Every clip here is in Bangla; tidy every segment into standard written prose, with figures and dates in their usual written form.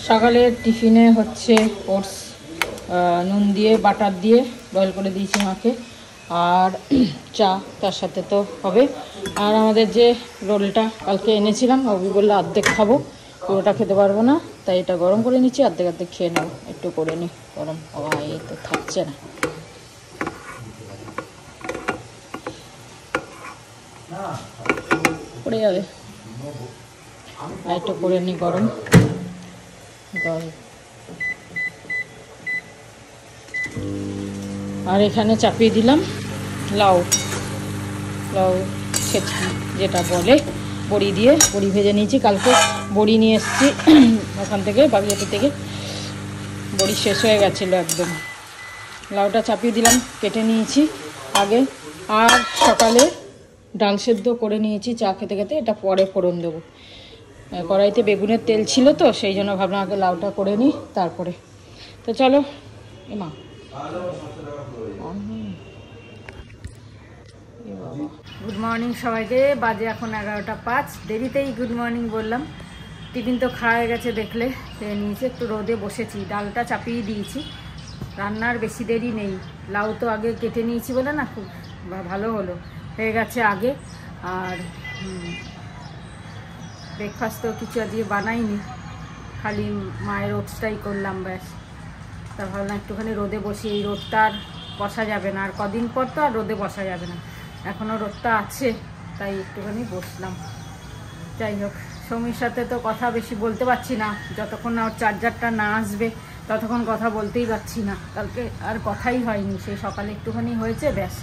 সকালের টিফিনে হচ্ছে ওটস নুন দিয়ে বাটার দিয়ে বয়েল করে দিয়েছি মাকে, আর চা তার সাথে তো হবে। আর আমাদের যে রোলটা কালকে এনেছিলাম, অভি বললে অর্ধেক খাবো, পুরোটা খেতে পারবো না, তাই এটা গরম করে নিচ্ছি, অর্ধেক অর্ধেক খেয়ে নেবো, একটু করে নিই গরম। এই তো থাকছে না, পড়ে যাবে, আর একটু করে নিই গরম। আর এখানে চাপিয়ে দিলাম লাউ ছেঁচকি যেটা বলে, বড়ি দিয়ে, বড়ি ভেজে নিয়েছি। কালকে বড়ি নিয়ে এসেছি ওখান থেকে, বাগিয়াটি থেকে, বড়ি শেষ হয়ে গেছিলো একদম। লাউটা চাপিয়ে দিলাম, কেটে নিয়েছি আগে। আর সকালে ডাল সেদ্ধ করে নিয়েছি চা খেতে খেতে, এটা পরে ফোড়ন দেবো। কড়াইতে বেগুনের তেল ছিল তো, সেই জন্য ভাবলাম আগে লাউটা করে নিই তারপরে। তো চলো এমা, গুড মর্নিং সবাইকে। বাজে এখন 11টা 5, দেরিতেই গুড মর্নিং বললাম। টিফিন তো খাওয়া গেছে দেখলে, খেয়ে নিয়েছি। একটু রোদে বসেছি, ডালটা চাপিয়ে দিয়েছি, রান্নার বেশি দেরি নেই। লাউ তো আগে কেটে নিয়েছি বলে না, খুব ভালো হলো, হয়ে গেছে আগে। আর ব্রেকফাস্ট তো কিছু আজকে বানাইনি, খালি মায়ের ওটসটাই করলাম ব্যাস। তা ভাবলাম একটুখানি রোদে বসি, এই রোদটা আর বসা যাবে না, আর কদিন পর তো আর রোদে বসা যাবে না, এখনও রোদটা আছে, তাই একটুখানি বসলাম। যাই হোক, সৌমির সাথে তো কথা বেশি বলতে পারছি না, যতক্ষণ না ওর চার্জারটা না আসবে ততক্ষণ কথা বলতেই পারছি না। কালকে আর কথাই হয়নি, সেই সকালে একটুখানি হয়েছে ব্যাস।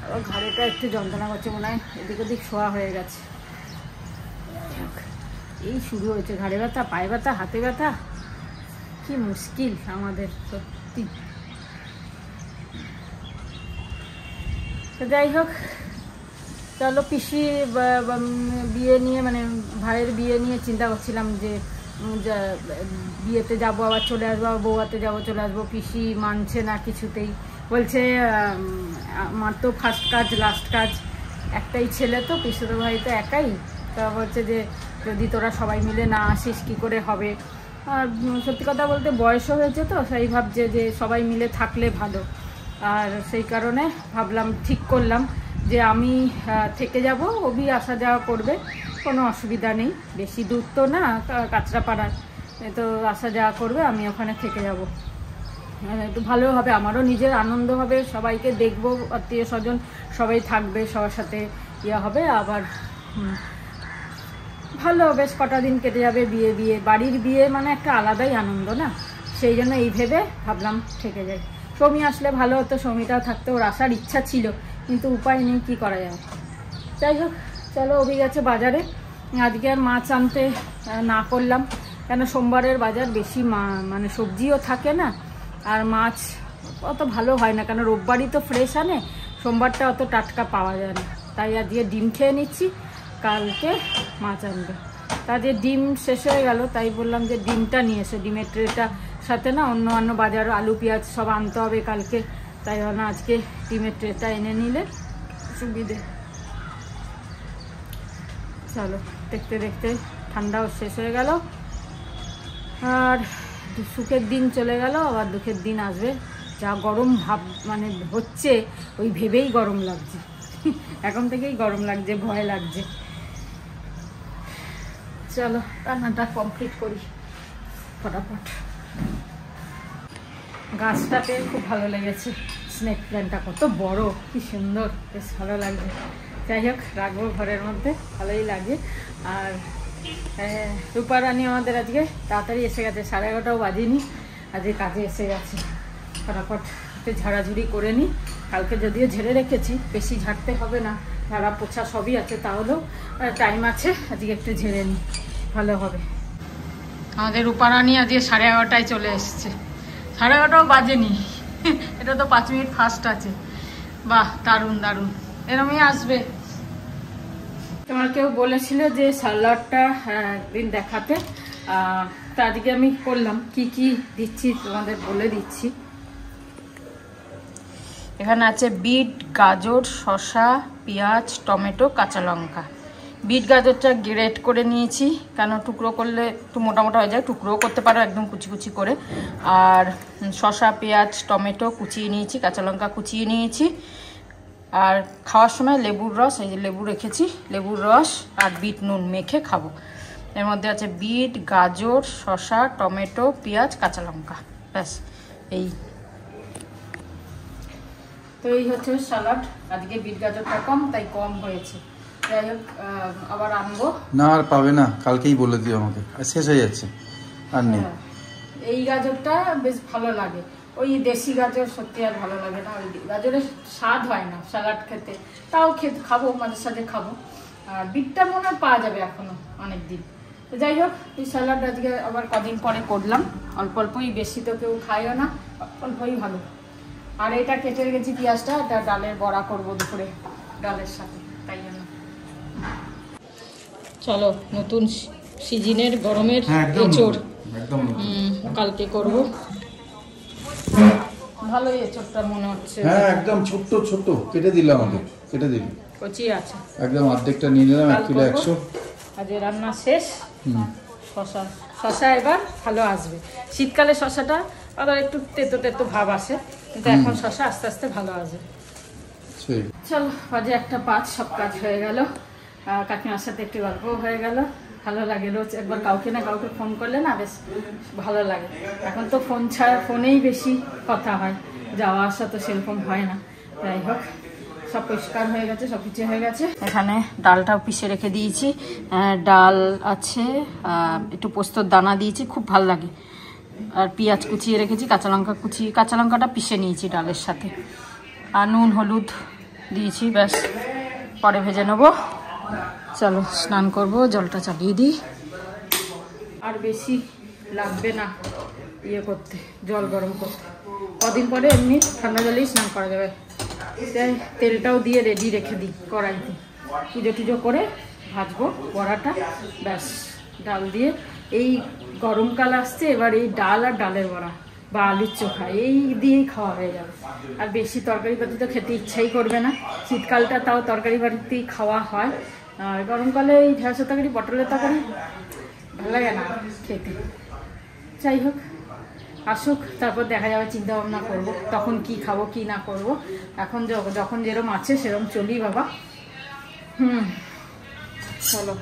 আবার ঘাড়েটা একটু যন্ত্রণা করছে, মনে হয় এদিক ওদিক শোয়া হয়ে গেছে। এই শুরু হয়েছে ঘাড়ে ব্যথা, পায়ে ব্যথা, হাতে ব্যথা, কি মুশকিল আমাদের সত্যি। তো যাই হোক, চলো পিসি বিয়ে নিয়ে, মানে ভাইয়ের বিয়ে নিয়ে চিন্তা করছিলাম যে বিয়েতে যাবো আবার চলে আসবো, আবার বৌয়াতে যাবো চলে আসবো। পিসি মানছে না কিছুতেই, বলছে আমার তো ফার্স্ট কাজ লাস্ট কাজ, একটাই ছেলে তো, পিসুর ভাই তো একাই, তা বলছে যে যদি তোরা সবাই মিলে না আসিস কী করে হবে। আর সত্যি কথা বলতে বয়সও হয়েছে তো, সেই ভাবছে যে সবাই মিলে থাকলে ভালো। আর সেই কারণে ভাবলাম, ঠিক করলাম যে আমি থেকে যাব, অভি আসা যাওয়া করবে, কোনো অসুবিধা নেই, বেশি দূর তো না, কাঁচরাপাড়ার তো আসা যাওয়া করবে, আমি ওখানে থেকে যাব, একটু ভালো হবে, আমারও নিজের আনন্দ হবে, সবাইকে দেখবো, আত্মীয় স্বজন সবাই থাকবে, সবার সাথে ইয়ে হবে, আবার ভালো বেশ কটা দিন কেটে যাবে। বাড়ির বিয়ে মানে একটা আলাদাই আনন্দ না, সেই জন্য এই ভেবে ভাবলাম থেকে যাই। সৌমি আসলে ভালো হতো, সৌমিটাও থাকতে, ওর আসার ইচ্ছা ছিল, কিন্তু উপায় নেই, কী করা যাবে। যাই হোক, চলো অভি গেছে বাজারে, আজকে আর মাছ আনতে না করলাম, কেন সোমবারের বাজার বেশি মানে সবজিও থাকে না, আর মাছ অত ভালো হয় না, কেন রোববারই তো ফ্রেশ আনে, সোমবারটা অত টাটকা পাওয়া যায় না। তাই আজকে ডিম খেয়ে নিচ্ছি, কালকে মাছ আনবে। তাদের ডিম শেষ হয়ে গেল, তাই বললাম যে ডিমটা নিয়ে এসো, ডিমের ট্রেটা সাথে না অন্য বাজার আলু পেঁয়াজ সব আনতে হবে কালকে, তাই ভাবলাম আজকে ডিমের ট্রেটা এনে নিলে সুবিধে। চলো, দেখতে দেখতে ঠান্ডাও শেষ হয়ে গেল, আর সুখের দিন চলে গেল, আবার দুঃখের দিন আসবে। যা গরম ভাব মানে হচ্ছে, ওই ভেবেই গরম লাগছে, এখন থেকেই গরম লাগছে, ভয় লাগছে। চলো রান্নাটা কমপ্লিট করি ফটাফট। গাছটাতে খুব ভালো লেগেছে, স্নেক প্ল্যান্টটা কত বড়, কি সুন্দর, বেশ ভালো লাগছে। যাই হোক, রাখবো ঘরের মধ্যে, ভালোই লাগে। আর রূপা রানী আমাদের আজকে তাড়াতাড়ি এসে গেছে, 11:30টাও বাজেনি, আজকে কাজে এসে গেছে। ফটাফট ঝাড়াঝুড়ি করে নিই, কালকে যদিও ঝেড়ে রেখেছি, বেশি ঝাড়তে হবে না, ঝাড়া পোছা সবই আছে, তাহলেও টাইম আছে, আজকে একটু ঝেড়ে নিই, ভালো হবে। আমাদের রূপা রানী আজকে 11:30টায় চলে এসছে, 11:30টাও বাজেনি, এটা তো 5 মিনিট ফাস্ট আছে। বাহ, দারুণ দারুণ, এরমই আসবে। তোমার কেউ বলেছিল যে সালাডটা একদিন দেখাতে, তা আজকে আমি করলাম। কি কি দিচ্ছি তোমাদের বলে দিচ্ছি। এখানে আছে বিট, গাজর, শসা, পেঁয়াজ, টমেটো, কাঁচা লঙ্কা, বিট গাজরটা গ্রেট করে নিয়েছি, কেন টুকরো করলে একটু মোটা মোটা হয়ে যায়, টুকরোও করতে পারো একদম কুচি কুচি করে। আর শসা, পেঁয়াজ, টমেটো কুচিয়ে নিয়েছি, কাঁচা লঙ্কা কুচিয়ে নিয়েছি। আর খাওয়ার সময় লেবুর রস, এই যে লেবু রেখেছি, লেবুর রস আর বিট নুন মেখে খাবো। এর মধ্যে আছে বিট, গাজর, শসা, টমেটো, পেঁয়াজ, কাঁচা লঙ্কা, ব্যাস এই। তো এই হচ্ছে স্যালাড। আজকে বিট গাজরটা কম, তাই কম হয়েছে। যাই হোক, আবার আনবো না। আর পাবে না, কালকেই বলে দিও আমাকে, শেষ হয়ে যাচ্ছে আর নেই। এই গাজরটা বেশ ভালো লাগে, ওই দেশি গাজর সত্যি আর ভালো লাগে না, ওই গাজরের স্বাদ হয় না স্যালাড খেতে। তাও খাবো, মাঝে সাঝে খাবো। আর বিটটা মনে হয় পাওয়া যাবে এখনো অনেক দিন। তো যাই হোক, এই স্যালাড আজকে আবার কদিন পরে করলাম, অল্প অল্পই, বেশি তো কেউ খায়ও না, অল্পই ভালো। আর এটা কেটে রেখেছি পেঁয়াজটা, এটা ডালের বড়া করবো দুপুরে ডালের সাথে, তাই জন্য। চলো, নতুন সিজনের গরমের এঁচড় কালকে করব। ভালোই এঁচড়টা মনে হচ্ছে। হ্যাঁ, একদম ছোট্ট ছোট্ট কেটে দিলাম, আমাদের কেটে দিবি, কচি আছে একদম অর্ধেকটা নিয়ে নিলাম, 1 কিলো 100। আজ রান্না শেষ। শসা, শসা এবার ভালো আসবে। শীতকালে শসাটা আবার একটু তেতো তেতো ভাব আসে, কিন্তু এখন শসা আস্তে আস্তে ভালো আসবে। চলো, বাজে 1:05, সব কাজ হয়ে গেল। কাকিমার সাথে একটু গল্প হয়ে গেল, ভালো লাগে। রোজ একবার কাউকে না কাউকে ফোন করলে না বেশ ভালো লাগে। এখন তো ফোন ছাড়া, ফোনেই বেশি কথা হয়, যাওয়া আসা তো সেরকম হয় না। যাই হোক, সব পরিষ্কার হয়ে গেছে, সব কিছু হয়ে গেছে। এখানে ডালটাও পিষে রেখে দিয়েছি, ডাল আছে, একটু পোস্তর দানা দিয়েছি, খুব ভালো লাগে। আর পেঁয়াজ কুচিয়ে রেখেছি, কাঁচা লঙ্কা কুচিয়ে, কাঁচা লঙ্কাটা পিষে নিয়েছি ডালের সাথে। আর নুন হলুদ দিয়েছি, ব্যাস পরে ভেজে নেবো। চলো স্নান করব, জলটা চালিয়ে দিই। আর বেশি লাগবে না ইয়ে করতে, জল গরম করতে, কদিন পরে এমনি ঠান্ডা জলেই স্নান করা যাবে। তাই তেলটাও দিয়ে রেডি রেখে দিই কড়াইতে, পুজো টুজো করে ভাজবো বড়াটা, ব্যাস। ডাল দিয়ে, এই গরমকাল আসছে, এবার এই ডাল আর ডালের বড়া বা আলুর চোখা এই দিয়েই খাওয়া হয়ে যাবে। আর বেশি তরকারি পাতি তো খেতে ইচ্ছাই করবে না। শীতকালটা তাও তরকারি বাড়িতেই খাওয়া হয়, আর গরমকালে এই ঢেঁড়সের তরকারি, পটলের তরকারি ভালো লাগে না খেতে। যাই হোক, আসুক, তারপর দেখা যাবে, চিন্তা ভাবনা করবো তখন কি খাবো কি না করবো। এখন যখন যেরকম আছে সেরকম চলি বাবা। চলো।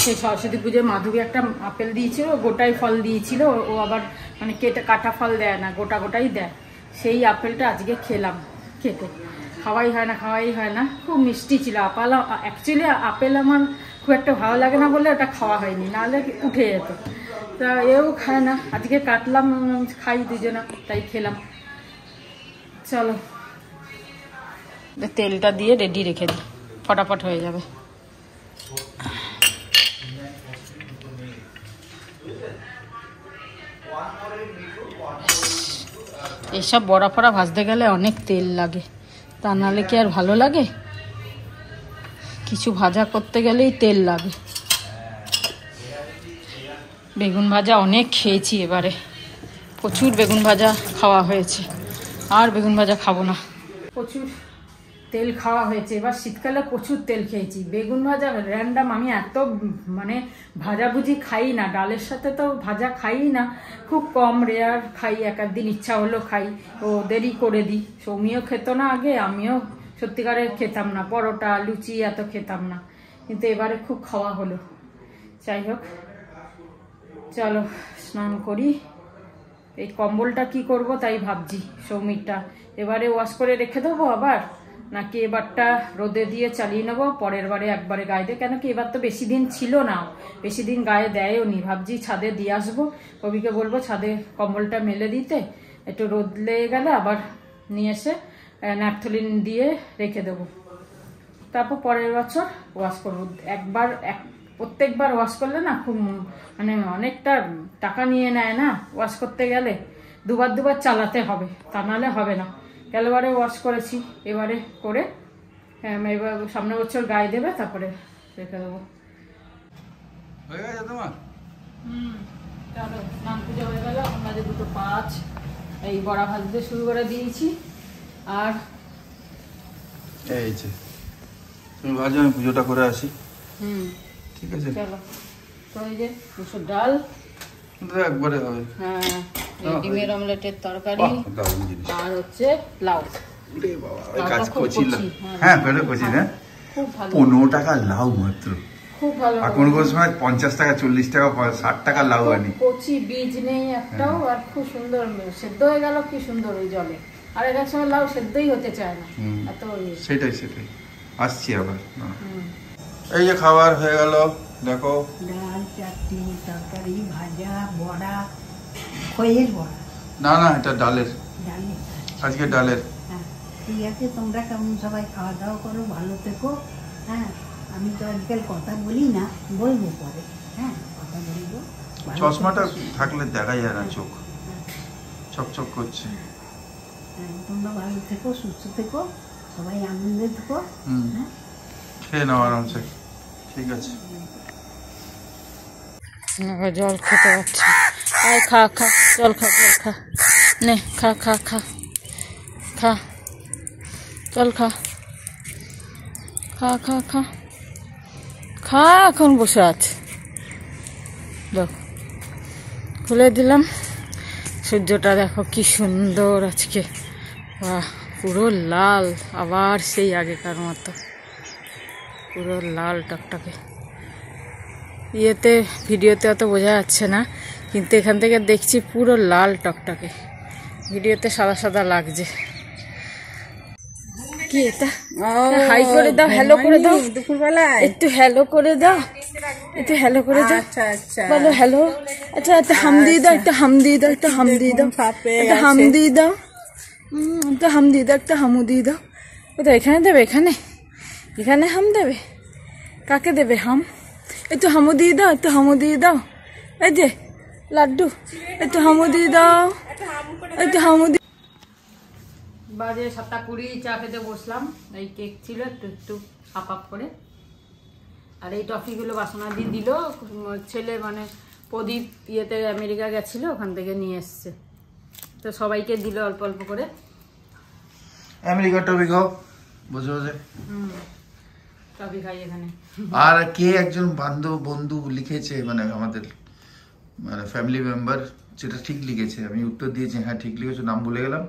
সেই সরস্বতী পুজোয় মাধবী একটা আপেল দিয়েছিল, গোটাই ফল দিয়েছিল, ও আবার মানে কাটা ফল দেয় না, গোটা গোটাই দেয়। সেই আপেলটা আজকে খেলাম, কেটে খাওয়াই হয় না, খুব মিষ্টি ছিল। অ্যাকচুয়ালি আপেল আমার খুব একটা ভালো লাগে না বলে ওটা খাওয়া হয়নি, নাহলে উঠে যেত। তা এও খায় না, আজকে কাটলাম, খাই দুজনা, তাই খেলাম। চলো, তেলটা দিয়ে রেডি রেখে দিই, ফটাফট হয়ে যাবে। এইসব বড়া ফড়া ভাজতে গেলে অনেক তেল লাগে, তা নাহলে কি আর ভালো লাগে? কিছু ভাজা করতে গেলেই তেল লাগে। বেগুন ভাজা অনেক খেয়েছি এবারে, প্রচুর বেগুন ভাজা খাওয়া হয়েছে, আর বেগুন ভাজা খাবো না। প্রচুর তেল খাওয়া হয়েছে, এবার শীতকালে প্রচুর তেল খেয়েছি। বেগুন ভাজা র্যান্ডাম, আমি এত মানে ভাজাভুজি খাই না, ডালের সাথে তো ভাজা খাই না, খুব কম, রেয়ার খাই, এক দিন ইচ্ছা হলো খাই, ও দেরি করে দিই। সৌমিও খেত না আগে, আমিও সত্যিকারে খেতাম না, পরোটা লুচি এত খেতাম না, কিন্তু এবারে খুব খাওয়া হলো। যাই হোক, চলো স্নান করি। এই কম্বলটা কি করব তাই ভাবছি, সৌমিরটা এবারে ওয়াশ করে রেখে দেবো আবার, নাকি এবারটা রোদে দিয়ে চালিয়ে নেবো, পরের বারে একবারে গায়ে দেয়। কেন কি এবার তো বেশি দিন ছিল না, বেশি দিন গায়ে দেয়ও নি। ভাবছি ছাদে দিয়ে আসবো, কবিকে বলবো ছাদে কম্বলটা মেলে দিতে, একটু রোদ লেগে গেলে আবার নিয়ে এসে ন্যাপথলিন দিয়ে রেখে দেবো, তারপর পরের বছর ওয়াশ করবো। প্রত্যেকবার ওয়াশ করলে না খুব মানে অনেকটা টাকা নিয়ে নেয় না, ওয়াশ করতে গেলে দুবার চালাতে হবে, তা নাহলে হবে না। গেলবারে ওয়াশ করেছি, এবারে করে এবার সামনের বছর গায়ে দেবে, তারপরে রেখে দেবো। হয়ে গেছে তোমার? চলো, স্নান পুজো হয়ে গেল, আমাদের 2:05, এই বড়া ভাজতে শুরু করে দিয়েছি। আর এই যে তুমি ভাজো, আমি পুজোটা করে আসি। ঠিক আছে, চলো। তো এই যে মুসুর ডাল, একবারে হবে। হ্যাঁ, ডিমের অমলেটের তরকারি, আর হচ্ছে লাউ। কাজ করছিলাম, হ্যাঁ পেলে করছি না। খুব ভালো, 15 টাকা লাউ মাত্র। খুব ভালো। কোনো কোনো সময় 50 টাকা, 40 টাকা, 60 টাকা লাউ আনি। কচি বীজ নেই একটাও, আর খুব সুন্দর সেদ্ধ হয়ে গেল, কি সুন্দর ওই জলে। আর এক সময় লাউ সেদ্ধই হতে চায় না, এত সেটাই আসছি আবার। এই যে খাবার হয়ে গেল, দেখো ডাল, চাটনি, তরকারি, ভাজা, বড়া, খইয়ের বড়া। না না, এটা ডালের, ডালের, আজকে ডালের। হ্যাঁ ঠিক আছে। তোমরা কেমন সবাই খাওয়া দাওয়া করো, ভালো থেকো। হ্যাঁ, আমি তো আজকাল কথা বলি না, বলবো পরে। হ্যাঁ, কথা বলবো। চশমাটা থাকলে দেখা যায় না, চোখ চকচক করছে। হ্যাঁ, তোমরা ভালো থেকো, সুস্থ থেকো, সবাই আনন্দে থেকো। হ্যাঁ, খেয়ে নাও আরামসে। ঠিক আছে, জল খেতে পারছি। আয় খা খা, জল খা, জল খা, নে খা খা খা খা, জল খা, খা খা খা খা। এখন বসে আছে, দেখ খুলে দিলাম। সূর্যটা দেখো কি সুন্দর আজকে, বাহ, পুরো লাল, আবার সেই আগেকার মতো পুরো লাল টকটকে। ইয়েতে ভিডিওতে অত বোঝা যাচ্ছে না, কিন্তু এখান থেকে দেখছি পুরো লাল টকটকে। ভিডিওতে সাদা সাদা লাগছে। কি এটা? হাই করে দাও, হ্যালো করে দাও, দুপুরবেলায় একটু হ্যালো করে দাও, একটু হ্যালো করে দাও। আচ্ছা আচ্ছা, বলো হ্যালো। আচ্ছা একটা হাম দিয়ে দাও, একটা হাম দিয়ে দাও, একটা হাম দিয়ে দাও, একটা হাম দিয়ে দাও, একটা হাম দিয়ে দাও, একটা হামু দিয়ে দাও। ওটা এখানে দেবে, এখানে এখানে হাম দেবে। কাকে দেবে হাম? একটু হামু দিয়ে দাও, একটু হামু দিয়ে দাও। এই যে লাড্ডু, একটু হামু দিয়ে দাও, একটু হামু দিয়ে। বাজে 7:20, চা খেতে বসলাম। এই কেক ছিল, একটু একটু হাফ হাফ করে। আর এই টফিগুলো বাসনা দিয়ে দিল ছেলে, মানে প্রদীপ ইয়েতে আমেরিকা গেছিল, ওখান থেকে নিয়ে এসছে, তো সবাইকে দিল অল্প অল্প করে। আমেরিকা টফি খাও বসে বসে। টফি খাই এখানে। আর কে একজন বন্ধু লিখেছে, মানে আমাদের মানে ফ্যামিলি মেম্বার, যেটা ঠিক লিখেছে, আমি উত্তর দিয়েছি হ্যাঁ ঠিক লিখেছো, নাম ভুলে গেলাম,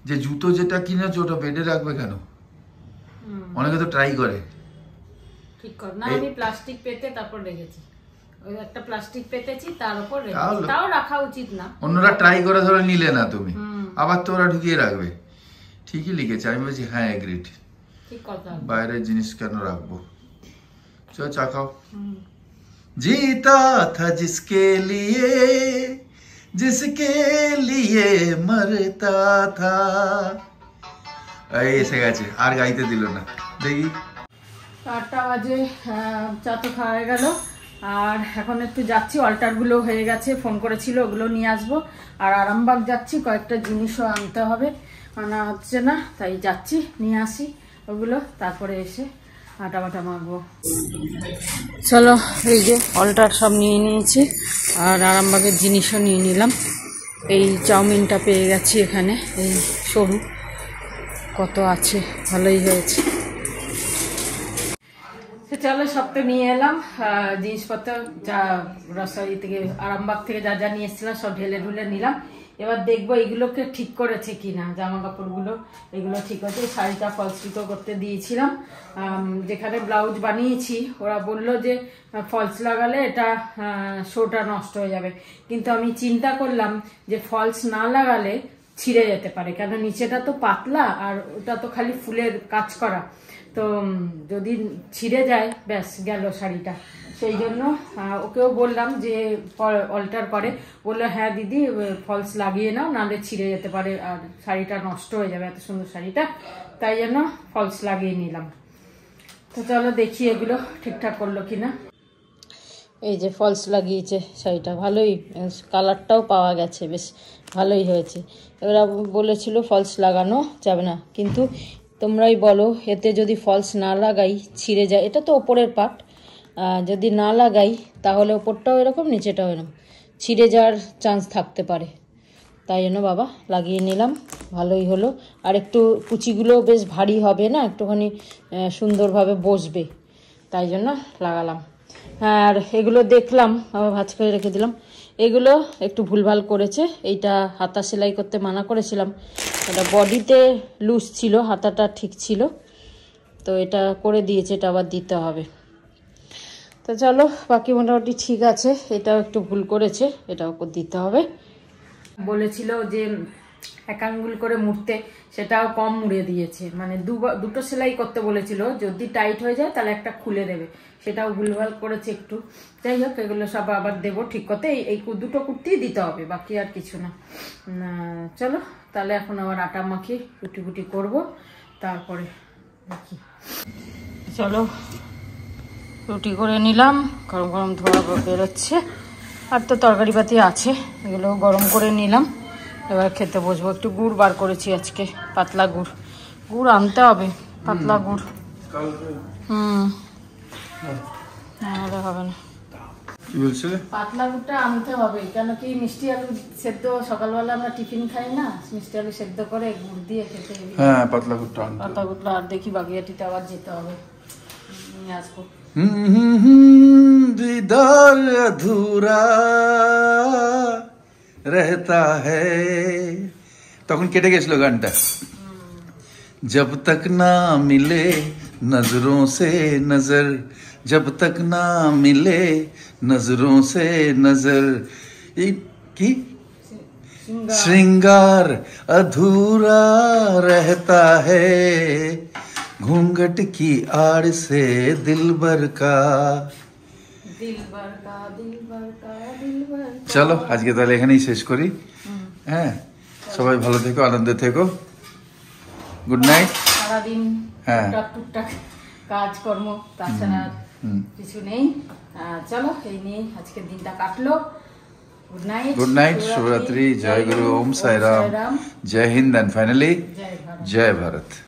যে জুতো যেটা কিনেছো ওটা বেডে রাখবে কেন? অনেকে তো ট্রাই করে। ঠিক কর না, আমি প্লাস্টিক পেতে তারপর রেখেছি, ওই একটা প্লাস্টিক পেতেছি তার উপর রেখেছি, তাও রাখা উচিত না। অন্যরা ট্রাই করে ধরে নিলে না তুমি, আবার তো ওরা ঢুকিয়ে রাখবে। ঠিকই লিখেছে, আমি বলছি হ্যাঁ এগ্রিড, ঠিক কথা, বাইরের জিনিস কেন রাখবো। চল চা খাও। जीता था जिसके लिए मरता था। এসে গেছে, আর গাইতে দিল না। দেখি 8টা বাজে, চা তো খাওয়া হয়ে গেল। আর এখন একটু যাচ্ছি, অল্টারগুলো হয়ে গেছে, ফোন করেছিল, ওগুলো নিয়ে আসবো। আর আরামবাগ যাচ্ছি, কয়েকটা জিনিসও আনতে হবে, আনা হচ্ছে না, তাই যাচ্ছি, নিয়ে আসি ওগুলো, তারপরে এসে আটা বাটা মাখবো। চলো, এই যে অল্টার সব নিয়ে নিয়েছি, আর আরামবাগের জিনিসও নিয়ে নিলাম। এই চাউমিনটা পেয়ে গেছি এখানে, এই সরু, কত আছে, ভালোই হয়েছে। চলো, সব তো নিয়ে এলাম জিনিসপত্র, যা গ্রসারি থেকে, আরামবাগ থেকে যা যা নিয়ে এসেছিলাম সব ঢেলে ঢুলে নিলাম। এবার দেখবো এগুলোকে ঠিক করেছে কিনা, জামা কাপড়গুলো এগুলো ঠিক আছে। শাড়িটা ফলস পিকো করতে দিয়েছিলাম, যেখানে ব্লাউজ বানিয়েছি ওরা বললো যে ফলস লাগালে এটা শোটা নষ্ট হয়ে যাবে, কিন্তু আমি চিন্তা করলাম যে ফলস না লাগালে ছিঁড়ে যেতে পারে, কেন নিচেটা তো পাতলা আর ওটা তো খালি ফুলের কাজ করা, তো যদি ছিঁড়ে যায় ব্যাস গেল শাড়িটা। সেই জন্য ওকেও বললাম যে অল্টার করে, বললো হ্যাঁ দিদি ফলস লাগিয়ে নাও, নাহলে ছিঁড়ে যেতে পারে আর শাড়িটা নষ্ট হয়ে যাবে, এত সুন্দর শাড়িটা, তাই জন্য ফলস লাগিয়ে নিলাম। তো চলো দেখি এগুলো ঠিকঠাক করলো কিনা। এই যে ফলস লাগিয়েছে শাড়িটা, ভালোই কালারটাও পাওয়া গেছে, বেশ ভালোই হয়েছে। এরা বলেছিল ফলস লাগানো যাবে না, কিন্তু তোমরাই বলো এতে যদি ফলস না লাগাই ছিঁড়ে যায়, এটা তো ওপরের পার্ট, যদি না লাগাই তাহলে ওপরটাও এরকম নিচেটাও এরকম ছিঁড়ে যাওয়ার চান্স থাকতে পারে, তাই জন্য বাবা লাগিয়ে নিলাম, ভালোই হলো। আর একটু কুচিগুলো বেশ ভারী হবে না, একটুখানি সুন্দরভাবে বসবে, তাই জন্য লাগালাম। আর এগুলো দেখলাম, আবার ভাঁজ করে রেখে দিলাম। এগুলো একটু ভুলভাল করেছে, এইটা হাতা সেলাই করতে মানা করেছিলাম, এটা বডিতে লুজ ছিল, হাতাটা ঠিক ছিল, তো এটা করে দিয়েছে, এটা আবার দিতে হবে। তো চলো, বাকি মোটামুটি ঠিক আছে, এটাও একটু ভুল করেছে, এটাও দিতে হবে। বলেছিল যে এক আঙ্গুল করে মুড়তে, সেটাও কম মুড়ে দিয়েছে, মানে দুটো সেলাই করতে বলেছিল, যদি টাইট হয়ে যায় তাহলে একটা খুলে দেবে, সেটাও ভুলভাল করেছে একটু। যাই হোক, এগুলো সব আবার দেবো ঠিক করতে, এই দুটো কুর্তি দিতে হবে, বাকি আর কিছু না। চলো তাহলে এখন আবার আটা মাখি, রুটি ফুটি করবো, তারপরে দেখি। চলো রুটি করে নিলাম, গরম গরম ধোয়া বেরোচ্ছে, আর তো তরকারি পাতি আছে, এগুলো গরম করে নিলাম, এবার খেতে বসবো। একটু গুড় বার করেছি আজকে, পাতলা গুড়, গুড় আনতে হবে, পাতলা গুড়। নাহলে হবে না, পাতলা গুড়টা আনতে হবে, কেন কি মিষ্টি আলু সেদ্ধ সকালবেলা আমরা টিফিন খাই না, মিষ্টি আলু সেদ্ধ করে গুড় দিয়ে খেতে। হ্যাঁ, পাতলা গুড়টা আর দেখি বাগিয়াটিতে আবার যেতে হবে, নিয়ে আসবো। दीदार अधूरा रहता है, তখন কেটে গেছিল গানটা। जब तक ना मिले नजरों से नजर, जब तक ना मिले नजरों से नजर, की श्रृंगार अधूरा रहता है, घूंघट की आड़ से दिलबर का। চলো আজকে তাহলে এখানেই শেষ করি। হ্যাঁ, সবাই ভালো থেকো, আনন্দে থেকো, গুড নাইট। সারাদিন টুকটাক কাজকর্ম, তাছাড়া কিছু নেই। চলো, এই নিয়ে আজকের দিনটা কাটলো। গুড নাইট, গুড নাইট, শুভরাত্রি, জয় গুরু, ওম সাই রাম, জয় হিন্দ, এন্ড ফাইনালি জয় ভারত।